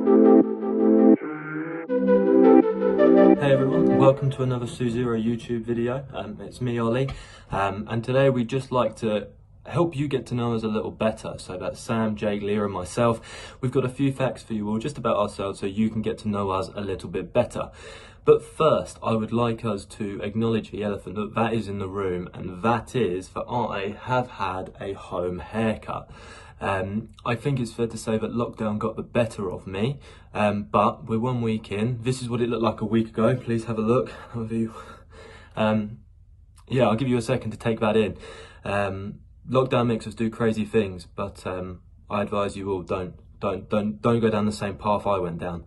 Hey everyone, welcome to another Suzero YouTube video. It's me, Ollie, and today we'd just like to help you get to know us a little better. So that's Sam, Jake, Leah and myself. We've got a few facts for you all just about ourselves so you can get to know us a little bit better. But first, I would like us to acknowledge the elephant that is in the room, and that is that I have had a home haircut. I think it's fair to say that lockdown got the better of me, but we're 1 week in. This is what it looked like a week ago. Please have a look. Yeah, I'll give you a second to take that in. Lockdown makes us do crazy things, but I advise you all don't go down the same path I went down.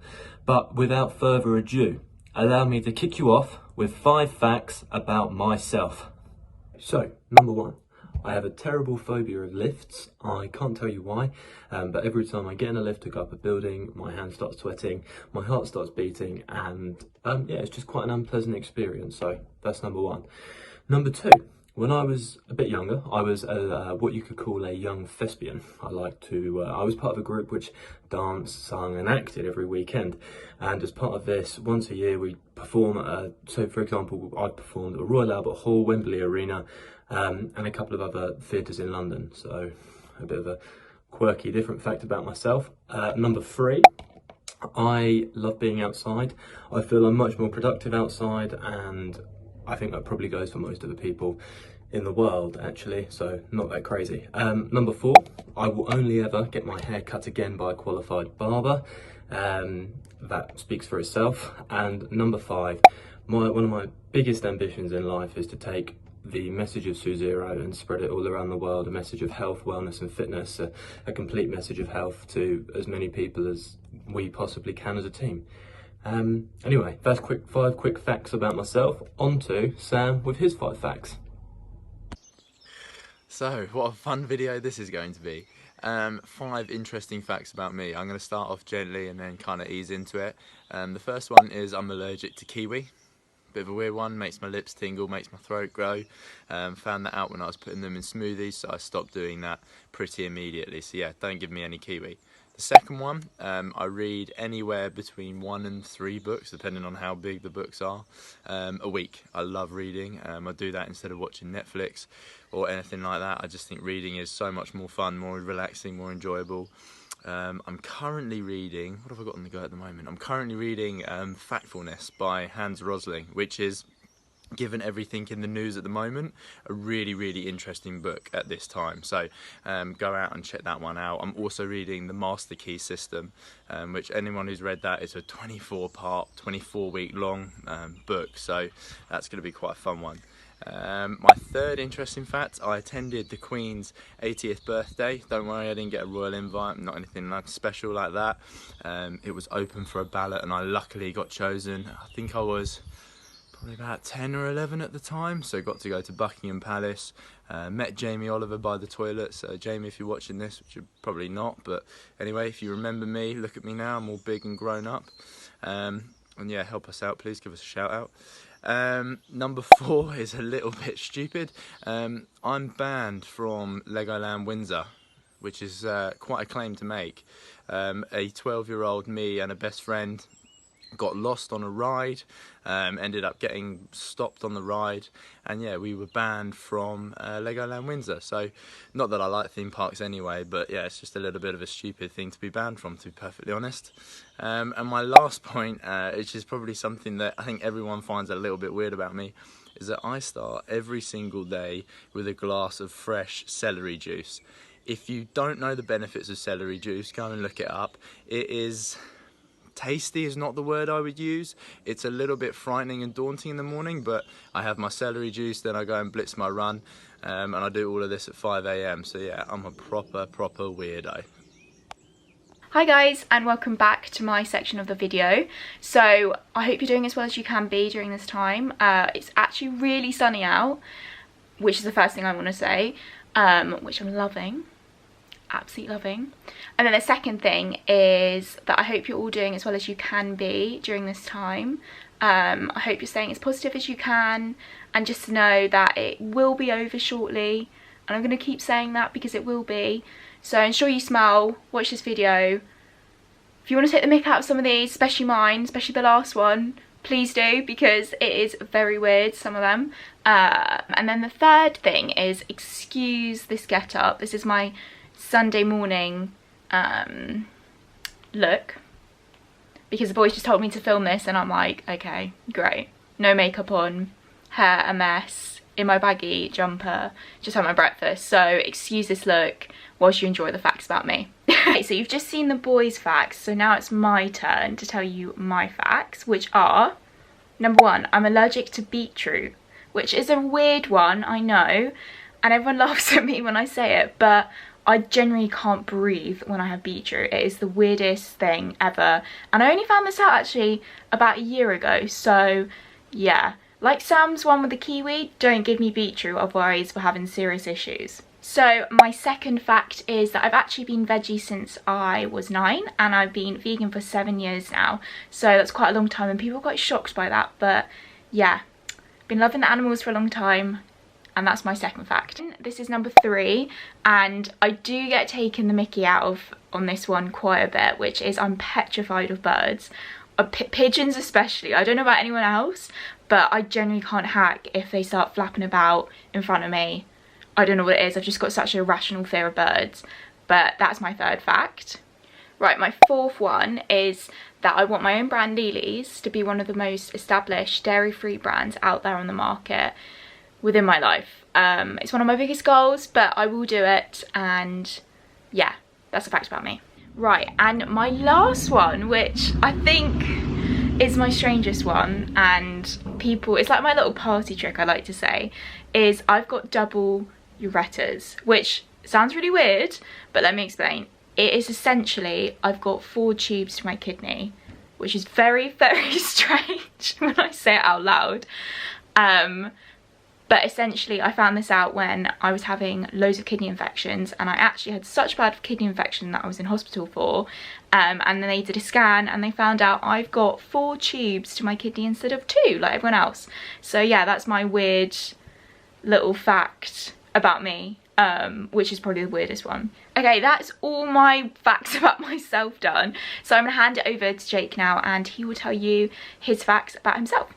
But without further ado, allow me to kick you off with 5 facts about myself. So, number 1. I have a terrible phobia of lifts. I can't tell you why, but every time I get in a lift to go up a building, my hand starts sweating, my heart starts beating, and yeah, it's just quite an unpleasant experience. So that's number 1. Number 2, when I was a bit younger, I was what you could call a young thespian. I was part of a group which danced, sung and acted every weekend. And as part of this, once a year we perform, so for example, I performed at Royal Albert Hall, Wembley Arena, and a couple of other theatres in London. So a bit of a quirky, different fact about myself. Number 3, I love being outside. I feel I'm much more productive outside, and I think that probably goes for most of the people in the world, actually, so not that crazy. Number 4, I will only ever get my hair cut again by a qualified barber. That speaks for itself. And number 5, one of my biggest ambitions in life is to take the message of Suzero and spread it all around the world, a message of health, wellness and fitness, a complete message of health to as many people as we possibly can as a team. Anyway, that's 5 quick facts about myself. On to Sam with his 5 facts. So, what a fun video this is going to be. 5 interesting facts about me. I'm going to start off gently and then kind of ease into it. The first one is I'm allergic to kiwi. Bit of a weird one, makes my lips tingle, makes my throat grow. Found that out when I was putting them in smoothies, so I stopped doing that pretty immediately. So yeah, don't give me any kiwi. The second one, I read anywhere between 1 and 3 books, depending on how big the books are, a week. I love reading. I do that instead of watching Netflix or anything like that. I just think reading is so much more fun, more relaxing, more enjoyable. I'm currently reading, what have I got on the go at the moment? I'm currently reading Factfulness by Hans Rosling, which is, given everything in the news at the moment, a really, really interesting book at this time. So go out and check that one out. I'm also reading The Master Key System, which anyone who's read that, is a 24-part, 24-week long book. So that's going to be quite a fun one. My third interesting fact, I attended the Queen's 80th birthday. Don't worry, I didn't get a royal invite, not anything like special like that. It was open for a ballot and I luckily got chosen. I think I was probably about 10 or 11 at the time, so got to go to Buckingham Palace. Met Jamie Oliver by the toilet, so Jamie, if you're watching this, which you're probably not, but anyway, if you remember me, look at me now, I'm all big and grown up. And yeah, help us out, please, give us a shout out. Number 4 is a little bit stupid. I'm banned from Legoland Windsor, which is quite a claim to make. A 12-year-old, me and a best friend got lost on a ride, ended up getting stopped on the ride, and yeah, we were banned from Legoland Windsor. So not that I like theme parks anyway, but yeah, it's just a little bit of a stupid thing to be banned from, to be perfectly honest. And my last point, which is probably something that I think everyone finds a little bit weird about me, is that I start every single day with a glass of fresh celery juice. If you don't know the benefits of celery juice, go and look it up. It is tasty is not the word I would use. It's a little bit frightening and daunting in the morning, but I have my celery juice, then I go and blitz my run, and I do all of this at 5 AM. So yeah, I'm a proper weirdo. Hi guys, and welcome back to my section of the video. So I hope you're doing as well as you can be during this time. It's actually really sunny out, which is the first thing I want to say, which I'm loving. Absolutely loving. And then the second thing is that I hope you're all doing as well as you can be during this time. I hope you're staying as positive as you can, and just to know that it will be over shortly, and I'm going to keep saying that because it will be. So ensure you smile, watch this video, If you want to take the mick out of some of these, especially mine, especially the last one, please do, because it is very weird, some of them. And then the third thing is, excuse this get up. This is my Sunday morning look, because the boys just told me to film this and I'm like, okay, great. No makeup on, hair a mess, in my baggy jumper, just had my breakfast. So excuse this look whilst you enjoy the facts about me. Okay, so you've just seen the boys' facts, so now it's my turn to tell you my facts, which are, number one, I'm allergic to beetroot, which is a weird one, I know, and everyone laughs at me when I say it, but I generally can't breathe when I have beetroot. It is the weirdest thing ever, and I only found this out actually about a year ago, so yeah. Like Sam's one with the kiwi, don't give me beetroot, otherwise we're having serious issues. So my second fact is that I've actually been veggie since I was 9, and I've been vegan for 7 years now. So that's quite a long time, and people are quite shocked by that, but yeah. Been loving the animals for a long time, and that's my second fact. This is number 3, and I do get taken the mickey out of on this one quite a bit, which is I'm petrified of birds. Pigeons especially. I don't know about anyone else, but I generally can't hack if they start flapping about in front of me. I don't know what it is, I've just got such a irrational fear of birds. But that's my third fact. Right, my fourth one is that I want my own brand, Ollis, to be one of the most established dairy-free brands out there on the market within my life. It's one of my biggest goals, but I will do it, and yeah, that's a fact about me. Right, and my last one, which I think is my strangest one, and people, it's like my little party trick, I like to say, is I've got double ureters, which sounds really weird, but let me explain. It is essentially, I've got 4 tubes to my kidney, which is very, very strange when I say it out loud. But essentially I found this out when I was having loads of kidney infections, and I actually had such bad kidney infection that I was in hospital for, and then they did a scan and they found out I've got 4 tubes to my kidney instead of 2 like everyone else. So yeah, that's my weird little fact about me, which is probably the weirdest one. Okay, that's all my facts about myself done, so I'm gonna hand it over to Jake now, and he will tell you his facts about himself.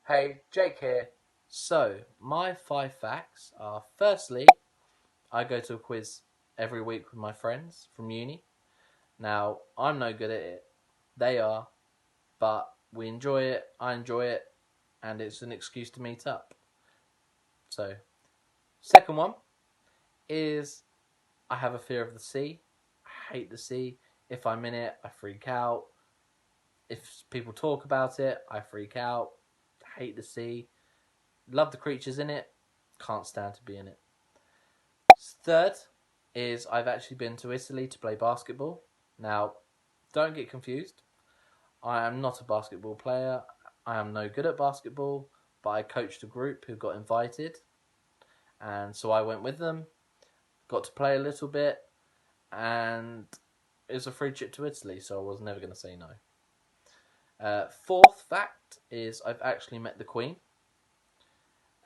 Hey, Jake here. So, my 5 facts are, firstly, I go to a quiz every week with my friends from uni. Now, I'm no good at it, they are, but we enjoy it, I enjoy it, and it's an excuse to meet up. So, second one is I have a fear of the sea. I hate the sea. If I'm in it, I freak out. If people talk about it, I freak out. I hate the sea. Love the creatures in it. Can't stand to be in it. Third is I've actually been to Italy to play basketball. Now, don't get confused. I am not a basketball player. I am no good at basketball, but I coached a group who got invited. And so I went with them, got to play a little bit, and it was a free trip to Italy, so I was never going to say no. Fourth fact is I've actually met the Queen.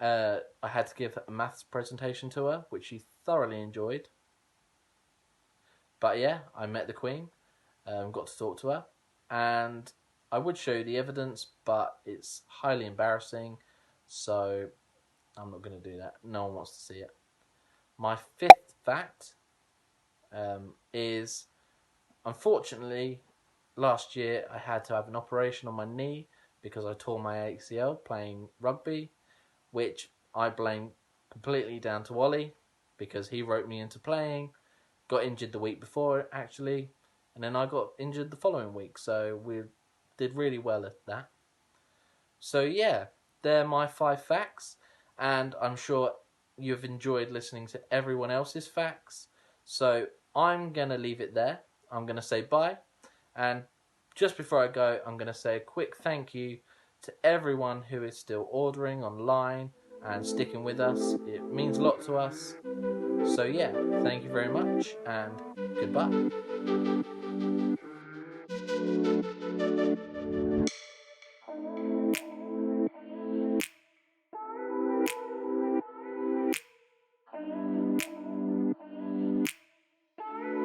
I had to give a maths presentation to her, which she thoroughly enjoyed. But yeah, I met the Queen, got to talk to her, and I would show you the evidence, but it's highly embarrassing, so I'm not going to do that. No one wants to see it. My fifth fact is, unfortunately, last year I had to have an operation on my knee because I tore my ACL playing rugby, which I blame completely down to Ollie because he roped me into playing. Got injured the week before, actually, and then I got injured the following week, so we did really well at that. So yeah, they're my 5 facts, and I'm sure you've enjoyed listening to everyone else's facts, so I'm going to leave it there. I'm going to say bye, and just before I go, I'm going to say a quick thank you to everyone who is still ordering online and sticking with us. It means a lot to us. So yeah, thank you very much, and goodbye.